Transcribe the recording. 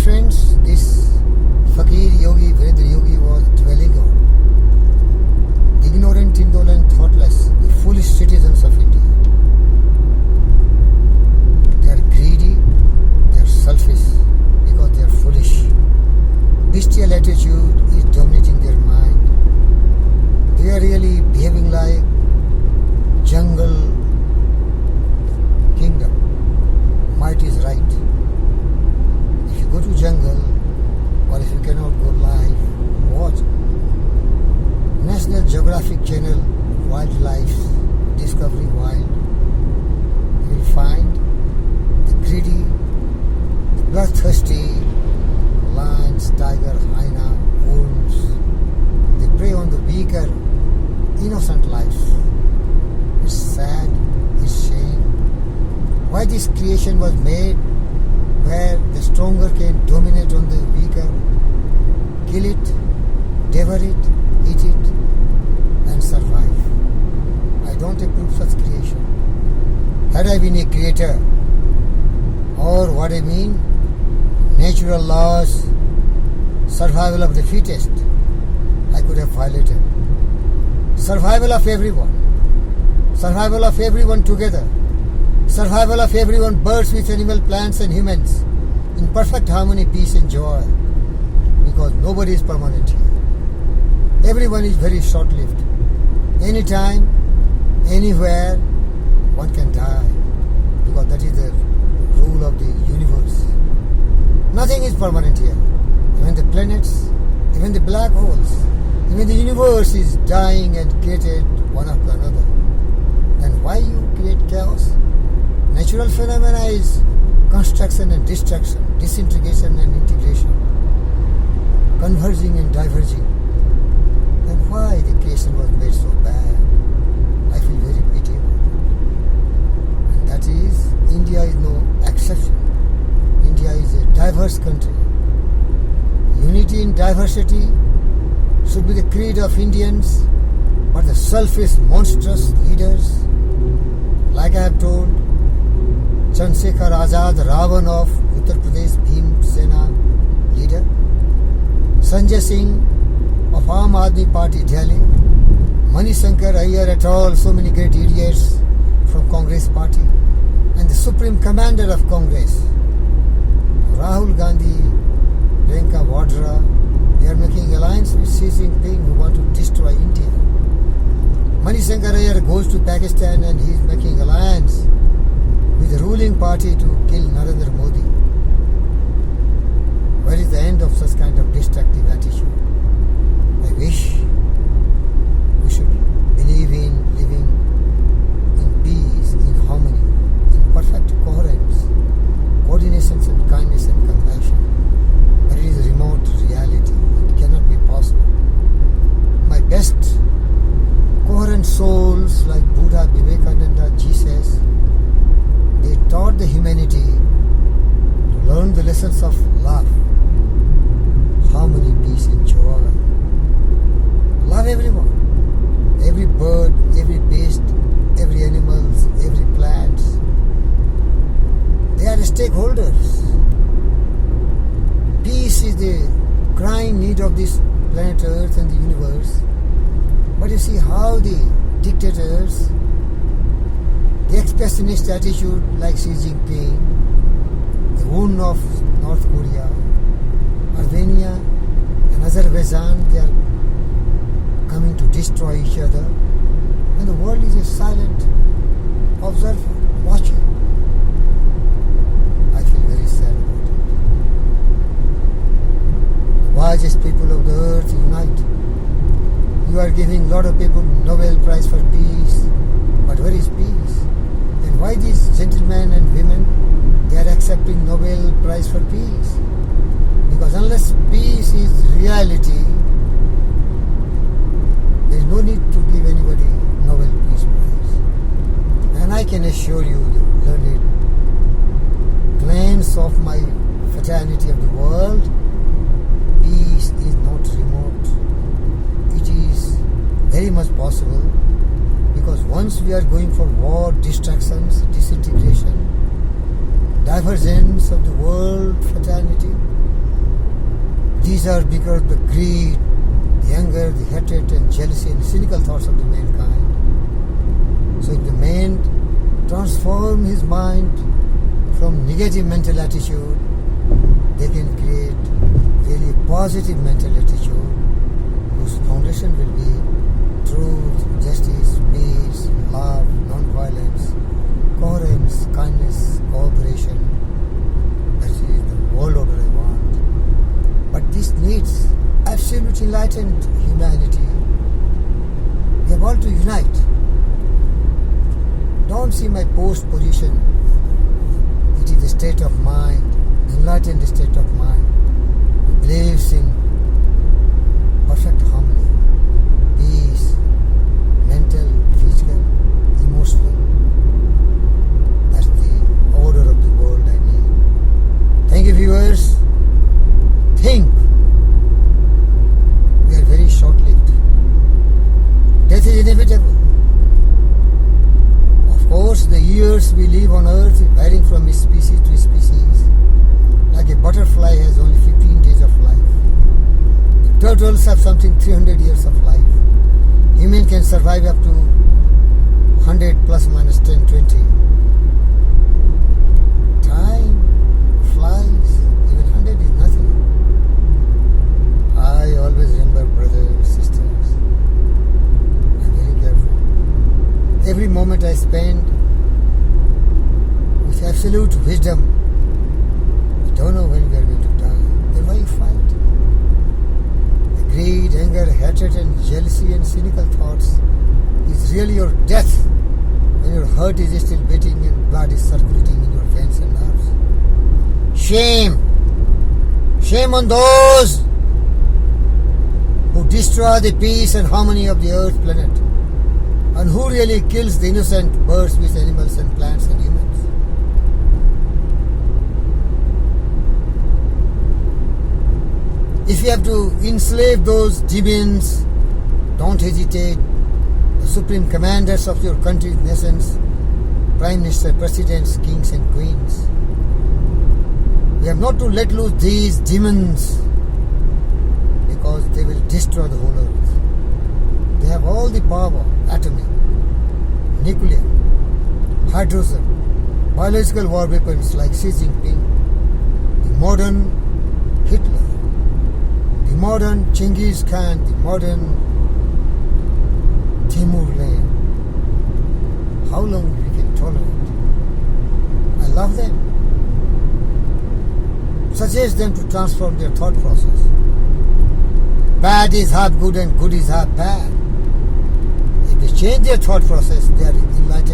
friends, this Fakir Yogi, Virendra Yogi was dwelling on the ignorant, indolent, thoughtless, the foolish citizens of India. They are greedy, they are selfish because they are foolish. Bestial attitude is dominating their mind. They are really behaving like jungle kingdom. Might is right. If you go to jungle, or if you cannot go live, watch National Geographic Channel, Wildlife, Discovery Wild. You will find the greedy, the bloodthirsty lions, tiger, hyena, wolves. They prey on the weaker, innocent lives. It's sad, it's shame. Why this creation was made, where the stronger can dominate on the weaker, kill it, devour it, eat it, and survive. I don't approve such creation. Had I been a creator, or what I mean, natural laws, survival of the fittest, I could have violated. Survival of everyone together. Survival of everyone, birds with animal, plants and humans, in perfect harmony, peace and joy. Because nobody is permanent here. Everyone is very short-lived. Anytime, anywhere, one can die. Because that is the rule of the universe. Nothing is permanent here. Even the planets, even the black holes, even the universe is dying and created one after another. Then why you create chaos? Natural phenomena is construction and destruction, disintegration and integration, converging and diverging. Then why the creation was made so bad? I feel very pity about it. And that is, India is no exception. India is a diverse country. Unity in diversity should be the creed of Indians, but the selfish, monstrous leaders, like I have told, Chandrasekhar Azad, Ravan of Uttar Pradesh, Bhim Sena leader, Sanjay Singh of Aam Aadmi Party, Delhi, Manishankar Iyer et al., so many great idiots from Congress Party, and the Supreme Commander of Congress, Rahul Gandhi, Priyanka Vadra, they are making alliance with Xi Jinping, who want to destroy India. Manishankar Iyer goes to Pakistan and he is making alliance with the ruling party to kill Narendra Modi. Where is the end of such kind of destructive attitude? I wish we should believe in living in peace, in harmony, in perfect coherence, coordination and kindness and compassion. But it is a remote reality. It cannot be possible. My best coherent souls like Buddha, Vivekananda, Jesus, they taught the humanity to learn the lessons of love, harmony, peace and joy. Love everyone, every bird, every beast, every animal, every plant. They are stakeholders. Peace is the crying need of this planet Earth and the universe. But you see how the dictators, the expressionist attitude like Xi Jinping, the UN of North Korea, Armenia and Azerbaijan, they are coming to destroy each other. And the world is a silent observer, watching. I feel very sad about it. Wisest people of the earth, unite. You are giving a lot of people Nobel Prize for peace, but where is peace? And why these gentlemen and women, they are accepting Nobel Prize for peace? Because unless peace is reality, there is no need to give anybody Nobel Peace Prize. And I can assure you, the learned claims of my fraternity of the world, peace is not remote. It is very much possible, because once we are going for war, distractions, disintegration, divergence of the world fraternity, These are because of the greed, the anger, the hatred and jealousy and cynical thoughts of the mankind. So if the man transform his mind from negative mental attitude, they can create really positive mental attitude whose foundation will be truth, justice, peace, love, non-violence, coherence, kindness, cooperation. That is the world order I want. But this needs absolute enlightened humanity. We have all to unite. Don't see my post position. It is the state of mind, enlightened state of mind. It believes in perfect harmony, peace, mental, physical, emotional. That's the order of the world I need. Thank you, viewers. Think. We are very short-lived. Death is inevitable. Of course, the years we live on earth varying from species to species. Like a butterfly has only 15 days of life. The turtles have something 300 years of life. Human can survive up to 100 plus minus 10, 20. Time flies. Even 100 is nothing. I always remember, brothers, sisters. I'm very careful. Every moment I spend with absolute wisdom. We don't know when we are going to die. Then why you fight? The greed, anger, hatred and jealousy and cynical thoughts is really your death when your heart is still beating and blood is circulating in your veins and nerves. Shame! Shame on those who destroy the peace and harmony of the earth planet, and who really kills the innocent birds, fish, animals and plants and humans. If you have to enslave those demons, don't hesitate. The supreme commanders of your country's nations, prime minister, presidents, kings and queens. We have not to let loose these demons because they will destroy the whole earth. They have all the power, atomic, nuclear, hydrogen, biological war weapons like Xi Jinping, the modern Hitler, the modern Genghis Khan, the modern Timur Lenk. How long we can tolerate? I love them. Suggest them to transform their thought process. Bad is half good and good is half bad. If they change their thought process, they are enlightened